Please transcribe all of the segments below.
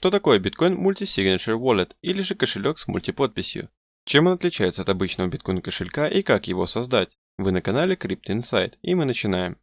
Что такое Bitcoin Multi-Signature Wallet или же кошелек с мультиподписью? Чем он отличается от обычного биткоин кошелька и как его создать? Вы на канале Crypto Insight, и мы начинаем.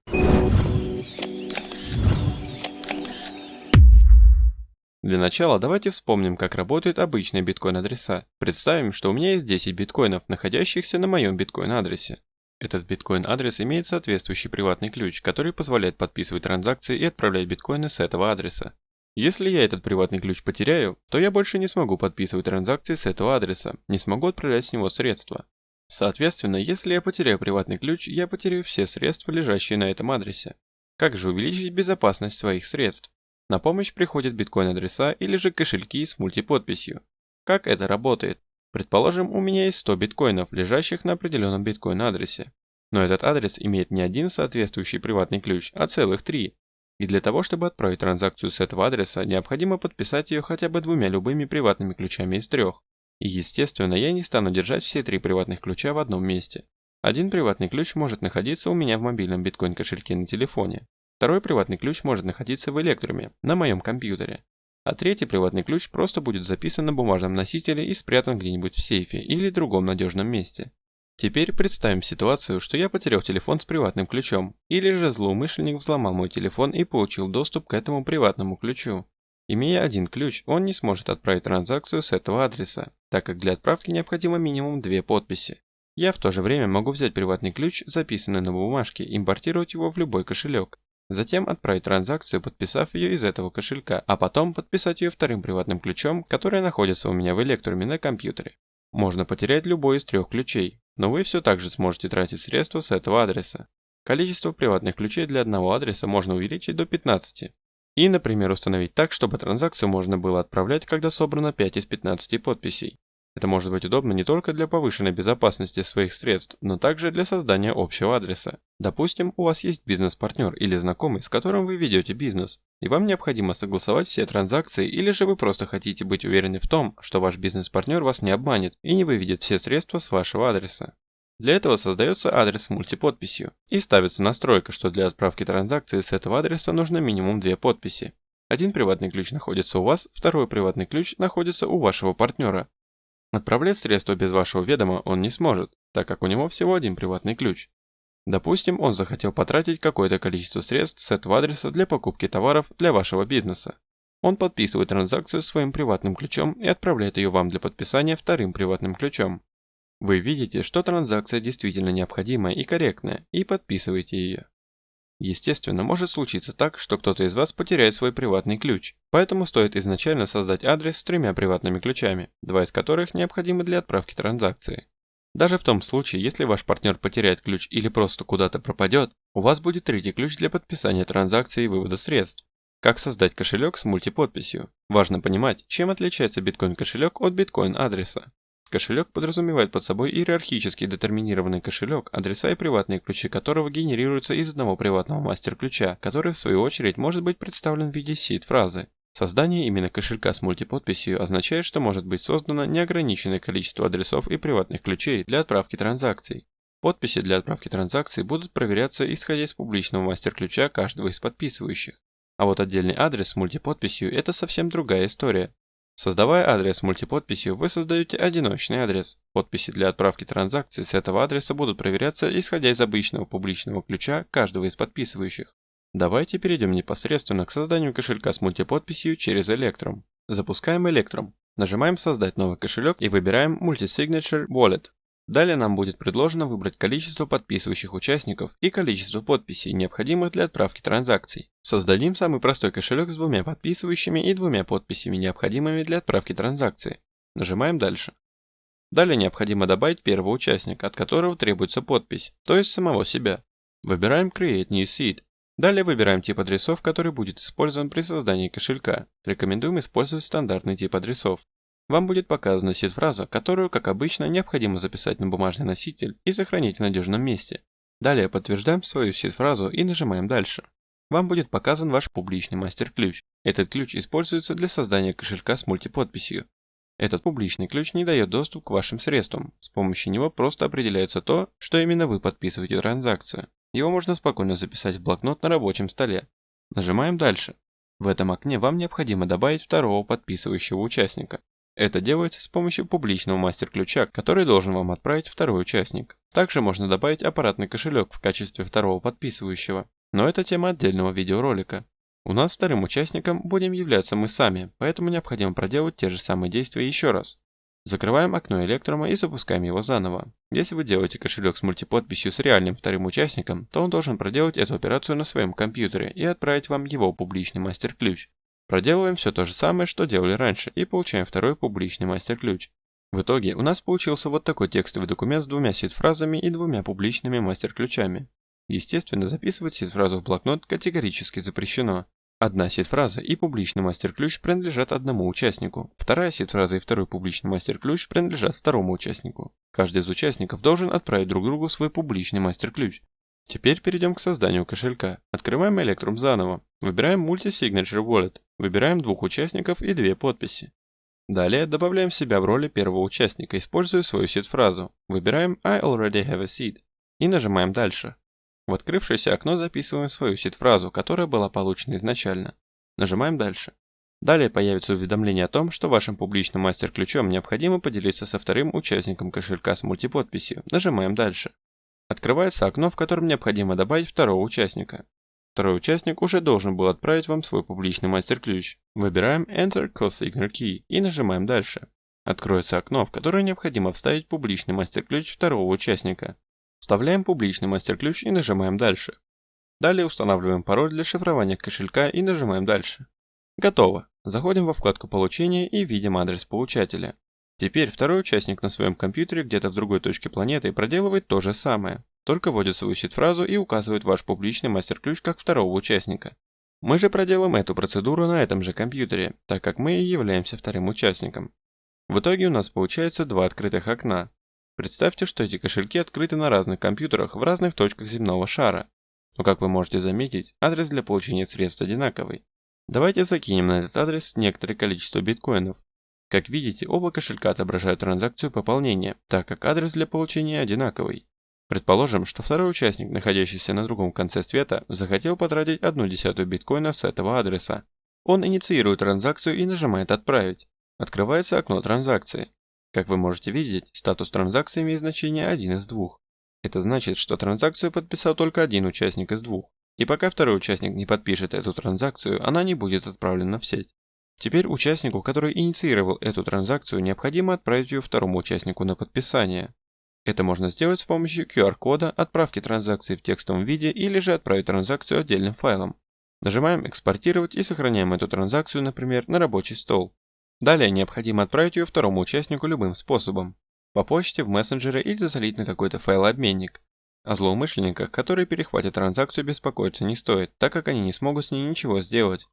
Для начала давайте вспомним, как работают обычные биткоин-адреса. Представим, что у меня есть 10 биткоинов, находящихся на моем биткоин-адресе. Этот биткоин-адрес имеет соответствующий приватный ключ, который позволяет подписывать транзакции и отправлять биткоины с этого адреса. Если я этот приватный ключ потеряю, то я больше не смогу подписывать транзакции с этого адреса, не смогу отправлять с него средства. Соответственно, если я потеряю приватный ключ, я потеряю все средства, лежащие на этом адресе. Как же увеличить безопасность своих средств? На помощь приходят биткоин-адреса или же кошельки с мультиподписью. Как это работает? Предположим, у меня есть 100 биткоинов, лежащих на определенном биткоин-адресе. Но этот адрес имеет не один соответствующий приватный ключ, а целых 3. И для того, чтобы отправить транзакцию с этого адреса, необходимо подписать ее хотя бы 2 любыми приватными ключами из 3. И естественно, я не стану держать все 3 приватных ключа в одном месте. Один приватный ключ может находиться у меня в мобильном биткоин-кошельке на телефоне. Второй приватный ключ может находиться в электруме, на моем компьютере. А третий приватный ключ просто будет записан на бумажном носителе и спрятан где-нибудь в сейфе или другом надежном месте. Теперь представим ситуацию, что я потерял телефон с приватным ключом, или же злоумышленник взломал мой телефон и получил доступ к этому приватному ключу. Имея один ключ, он не сможет отправить транзакцию с этого адреса, так как для отправки необходимо минимум 2 подписи. Я в то же время могу взять приватный ключ, записанный на бумажке, и импортировать его в любой кошелек. Затем отправить транзакцию, подписав ее из этого кошелька, а потом подписать ее вторым приватным ключом, который находится у меня в электруме на компьютере. Можно потерять любой из 3 ключей, но вы все так же сможете тратить средства с этого адреса. Количество приватных ключей для одного адреса можно увеличить до 15. И, например, установить так, чтобы транзакцию можно было отправлять, когда собрано 5 из 15 подписей. Это может быть удобно не только для повышенной безопасности своих средств, но также для создания общего адреса. Допустим, у вас есть бизнес-партнер или знакомый, с которым вы ведете бизнес, и вам необходимо согласовать все транзакции, или же вы просто хотите быть уверены в том, что ваш бизнес-партнер вас не обманет и не выведет все средства с вашего адреса. Для этого создается адрес с мультиподписью и ставится настройка, что для отправки транзакции с этого адреса нужно минимум 2 подписи. Один приватный ключ находится у вас, второй приватный ключ находится у вашего партнера. Отправлять средства без вашего ведома он не сможет, так как у него всего один приватный ключ. Допустим, он захотел потратить какое-то количество средств с этого адреса для покупки товаров для вашего бизнеса. Он подписывает транзакцию своим приватным ключом и отправляет ее вам для подписания вторым приватным ключом. Вы видите, что транзакция действительно необходимая и корректная, и подписываете ее. Естественно, может случиться так, что кто-то из вас потеряет свой приватный ключ, поэтому стоит изначально создать адрес с 3 приватными ключами, 2 из которых необходимы для отправки транзакции. Даже в том случае, если ваш партнер потеряет ключ или просто куда-то пропадет, у вас будет третий ключ для подписания транзакции и вывода средств. Как создать кошелек с мультиподписью? Важно понимать, чем отличается биткоин-кошелек от биткоин-адреса. Кошелек подразумевает под собой иерархически детерминированный кошелек, адреса и приватные ключи которого генерируются из одного приватного мастер-ключа, который в свою очередь может быть представлен в виде сид-фразы. Создание именно кошелька с мультиподписью означает, что может быть создано неограниченное количество адресов и приватных ключей для отправки транзакций. Подписи для отправки транзакций будут проверяться исходя из публичного мастер-ключа каждого из подписывающих. А вот отдельный адрес с мультиподписью – это совсем другая история. Создавая адрес с мультиподписью, вы создаете одиночный адрес. Подписи для отправки транзакций с этого адреса будут проверяться, исходя из обычного публичного ключа каждого из подписывающих. Давайте перейдем непосредственно к созданию кошелька с мультиподписью через Electrum. Запускаем Electrum. Нажимаем «Создать новый кошелек» и выбираем Multi-Signature Wallet. Далее нам будет предложено выбрать количество подписывающих участников и количество подписей, необходимых для отправки транзакций. Создадим самый простой кошелек с 2 подписывающими и 2 подписями, необходимыми для отправки транзакции. Нажимаем «Дальше». Далее необходимо добавить первого участника, от которого требуется подпись, то есть самого себя. Выбираем Create New Seed. Далее выбираем тип адресов, который будет использован при создании кошелька. Рекомендуем использовать стандартный тип адресов. Вам будет показана сид-фраза, которую, как обычно, необходимо записать на бумажный носитель и сохранить в надежном месте. Далее подтверждаем свою сид-фразу и нажимаем «Дальше». Вам будет показан ваш публичный мастер-ключ. Этот ключ используется для создания кошелька с мультиподписью. Этот публичный ключ не дает доступ к вашим средствам. С помощью него просто определяется то, что именно вы подписываете транзакцию. Его можно спокойно записать в блокнот на рабочем столе. Нажимаем «Дальше». В этом окне вам необходимо добавить второго подписывающего участника. Это делается с помощью публичного мастер-ключа, который должен вам отправить второй участник. Также можно добавить аппаратный кошелек в качестве второго подписывающего, но это тема отдельного видеоролика. У нас вторым участником будем являться мы сами, поэтому необходимо проделать те же самые действия еще раз. Закрываем окно Электрума и запускаем его заново. Если вы делаете кошелек с мультиподписью с реальным вторым участником, то он должен проделать эту операцию на своем компьютере и отправить вам его публичный мастер-ключ. Проделываем все то же самое, что делали раньше, и получаем второй публичный мастер-ключ. В итоге у нас получился вот такой текстовый документ с двумя сид-фразами и двумя публичными мастер-ключами. Естественно, записывать сид-фразу в блокнот категорически запрещено. Одна сид-фраза и публичный мастер-ключ принадлежат одному участнику. Вторая сид-фраза и второй публичный мастер-ключ принадлежат второму участнику. Каждый из участников должен отправить друг другу свой публичный мастер-ключ. Теперь перейдем к созданию кошелька. Открываем Electrum заново. Выбираем Multi-Signature Wallet. Выбираем двух участников и две подписи. Далее добавляем себя в роли первого участника, используя свою сид-фразу. Выбираем I already have a seed и нажимаем «Дальше». В открывшееся окно записываем свою сид-фразу, которая была получена изначально. Нажимаем «Дальше». Далее появится уведомление о том, что вашим публичным мастер-ключом необходимо поделиться со вторым участником кошелька с мультиподписью. Нажимаем «Дальше». Открывается окно, в котором необходимо добавить второго участника. Второй участник уже должен был отправить вам свой публичный мастер-ключ. Выбираем Enter Co-Signer Key и нажимаем «Дальше». Откроется окно, в которое необходимо вставить публичный мастер-ключ второго участника. Вставляем публичный мастер-ключ и нажимаем «Дальше». Далее устанавливаем пароль для шифрования кошелька и нажимаем «Дальше». Готово. Заходим во вкладку «Получение» и видим адрес получателя. Теперь второй участник на своем компьютере где-то в другой точке планеты проделывает то же самое, только вводит свою сид-фразу и указывает ваш публичный мастер-ключ как второго участника. Мы же проделаем эту процедуру на этом же компьютере, так как мы и являемся вторым участником. В итоге у нас получается два открытых окна. Представьте, что эти кошельки открыты на разных компьютерах в разных точках земного шара. Но как вы можете заметить, адрес для получения средств одинаковый. Давайте закинем на этот адрес некоторое количество биткоинов. Как видите, оба кошелька отображают транзакцию пополнения, так как адрес для получения одинаковый. Предположим, что второй участник, находящийся на другом конце света, захотел потратить 1/10 биткоина с этого адреса. Он инициирует транзакцию и нажимает «Отправить». Открывается окно транзакции. Как вы можете видеть, статус транзакции имеет значение 1 из 2. Это значит, что транзакцию подписал только один участник из 2. И пока второй участник не подпишет эту транзакцию, она не будет отправлена в сеть. Теперь участнику, который инициировал эту транзакцию, необходимо отправить ее второму участнику на подписание. Это можно сделать с помощью QR-кода, отправки транзакции в текстовом виде или же отправить транзакцию отдельным файлом. Нажимаем «Экспортировать» и сохраняем эту транзакцию, например, на рабочий стол. Далее необходимо отправить ее второму участнику любым способом. По почте, в мессенджере или залить на какой-то файлообменник. О злоумышленниках, которые перехватят транзакцию, беспокоиться не стоит, так как они не смогут с ней ничего сделать.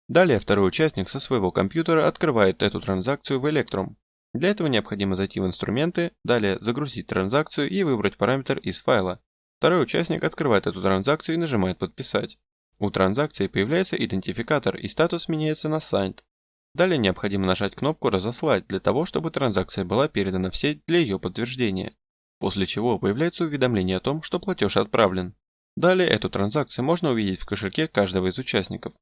Далее второй участник со своего компьютера открывает эту транзакцию в Electrum. Для этого необходимо зайти в инструменты, далее загрузить транзакцию и выбрать параметр из файла. Второй участник открывает эту транзакцию и нажимает «Подписать». У транзакции появляется идентификатор и статус меняется на Signed. Далее необходимо нажать кнопку «Разослать» для того, чтобы транзакция была передана в сеть для ее подтверждения. После чего появляется уведомление о том, что платеж отправлен. Далее эту транзакцию можно увидеть в кошельке каждого из участников.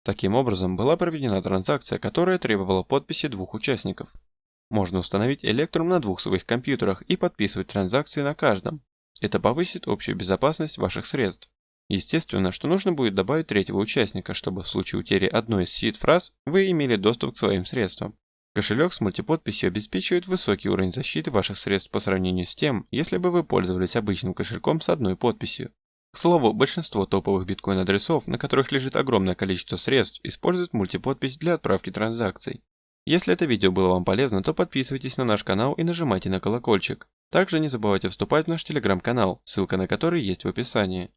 Таким образом, была проведена транзакция, которая требовала подписи двух участников. Можно установить Electrum на двух своих компьютерах и подписывать транзакции на каждом. Это повысит общую безопасность ваших средств. Естественно, что нужно будет добавить третьего участника, чтобы в случае утери одной из сид-фраз вы имели доступ к своим средствам. Кошелек с мультиподписью обеспечивает высокий уровень защиты ваших средств по сравнению с тем, если бы вы пользовались обычным кошельком с одной подписью. К слову, большинство топовых биткоин-адресов, на которых лежит огромное количество средств, используют мультиподпись для отправки транзакций. Если это видео было вам полезно, то подписывайтесь на наш канал и нажимайте на колокольчик. Также не забывайте вступать в наш телеграм-канал, ссылка на который есть в описании.